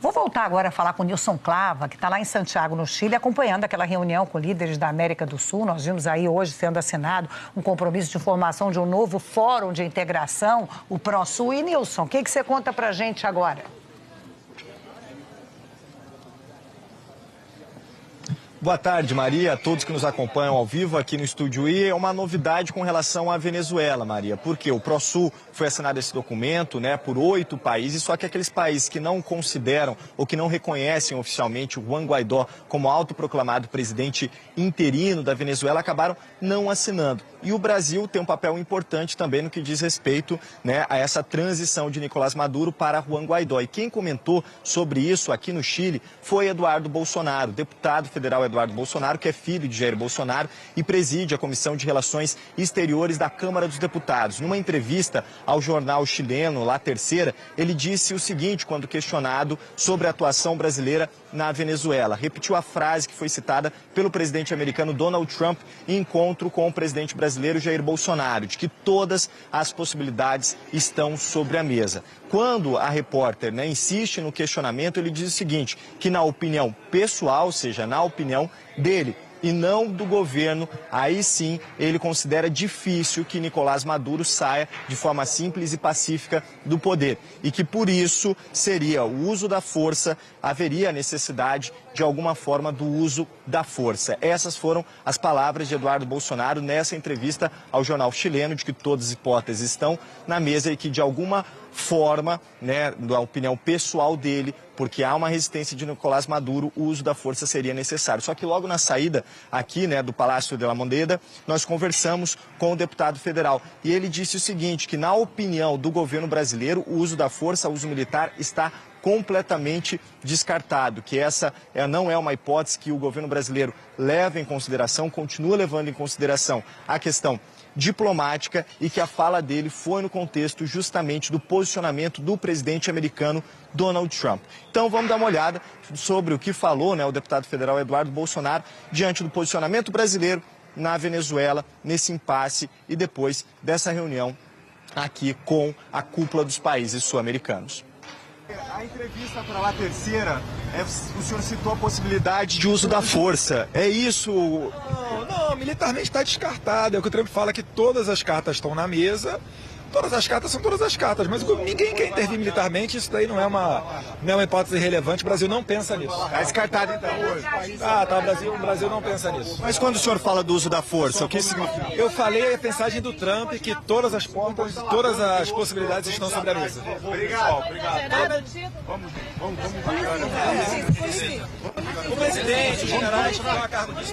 Vou voltar agora a falar com o Nilson Clava, que está lá em Santiago, no Chile, acompanhando aquela reunião com líderes da América do Sul. Nós vimos aí hoje sendo assinado um compromisso de formação de um novo fórum de integração, o ProSul. E, Nilson, o que você conta pra gente agora? Boa tarde, Maria, a todos que nos acompanham ao vivo aqui no Estúdio I. É uma novidade com relação à Venezuela, Maria, porque o ProSul foi assinado esse documento, por 8 países, só que aqueles países que não consideram ou que não reconhecem oficialmente o Juan Guaidó como autoproclamado presidente interino da Venezuela acabaram não assinando. E o Brasil tem um papel importante também no que diz respeito a essa transição de Nicolás Maduro para Juan Guaidó. E quem comentou sobre isso aqui no Chile foi Eduardo Bolsonaro, deputado federal Eduardo Bolsonaro, que é filho de Jair Bolsonaro e preside a Comissão de Relações Exteriores da Câmara dos Deputados. Numa entrevista ao jornal chileno, La Terceira, ele disse o seguinte quando questionado sobre a atuação brasileira na Venezuela. Repetiu a frase que foi citada pelo presidente americano Donald Trump em encontro com o presidente brasileiro Jair Bolsonaro, de que todas as possibilidades estão sobre a mesa. Quando a repórter insiste no questionamento, ele diz o seguinte, que na opinião pessoal, ou seja, na opinião dele, e não do governo, aí sim ele considera difícil que Nicolás Maduro saia de forma simples e pacífica do poder. E que por isso seria o uso da força, haveria a necessidade de alguma forma do uso da força. Essas foram as palavras de Eduardo Bolsonaro nessa entrevista ao jornal chileno, de que todas as hipóteses estão na mesa e que de alguma forma, da opinião pessoal dele, porque há uma resistência de Nicolás Maduro, o uso da força seria necessário. Só que logo na saída aqui, do Palácio de la Moneda, nós conversamos com o deputado federal e ele disse o seguinte, que na opinião do governo brasileiro, o uso da força, o uso militar está completamente descartado, que essa não é uma hipótese que o governo brasileiro leva em consideração, continua levando em consideração a questão diplomática e que a fala dele foi no contexto justamente do posicionamento do presidente americano Donald Trump. Então vamos dar uma olhada sobre o que falou o deputado federal Eduardo Bolsonaro diante do posicionamento brasileiro na Venezuela, nesse impasse e depois dessa reunião aqui com a cúpula dos países sul-americanos. A entrevista para La Terceira, o senhor citou a possibilidade de uso da força. É isso? Não, militarmente está descartado. É o que o Trump fala, que todas as cartas estão na mesa. Todas as cartas são todas as cartas, mas ninguém quer intervir militarmente, isso daí não é uma hipótese relevante, o Brasil não pensa nisso. Está descartado então hoje? O Brasil não pensa nisso. Mas quando o senhor fala do uso da força, o que significa? Eu falei a mensagem do Trump, que todas as portas, todas as possibilidades estão sobre a mesa. Obrigado. Vamos. O presidente, os generais, estão a cargo disso.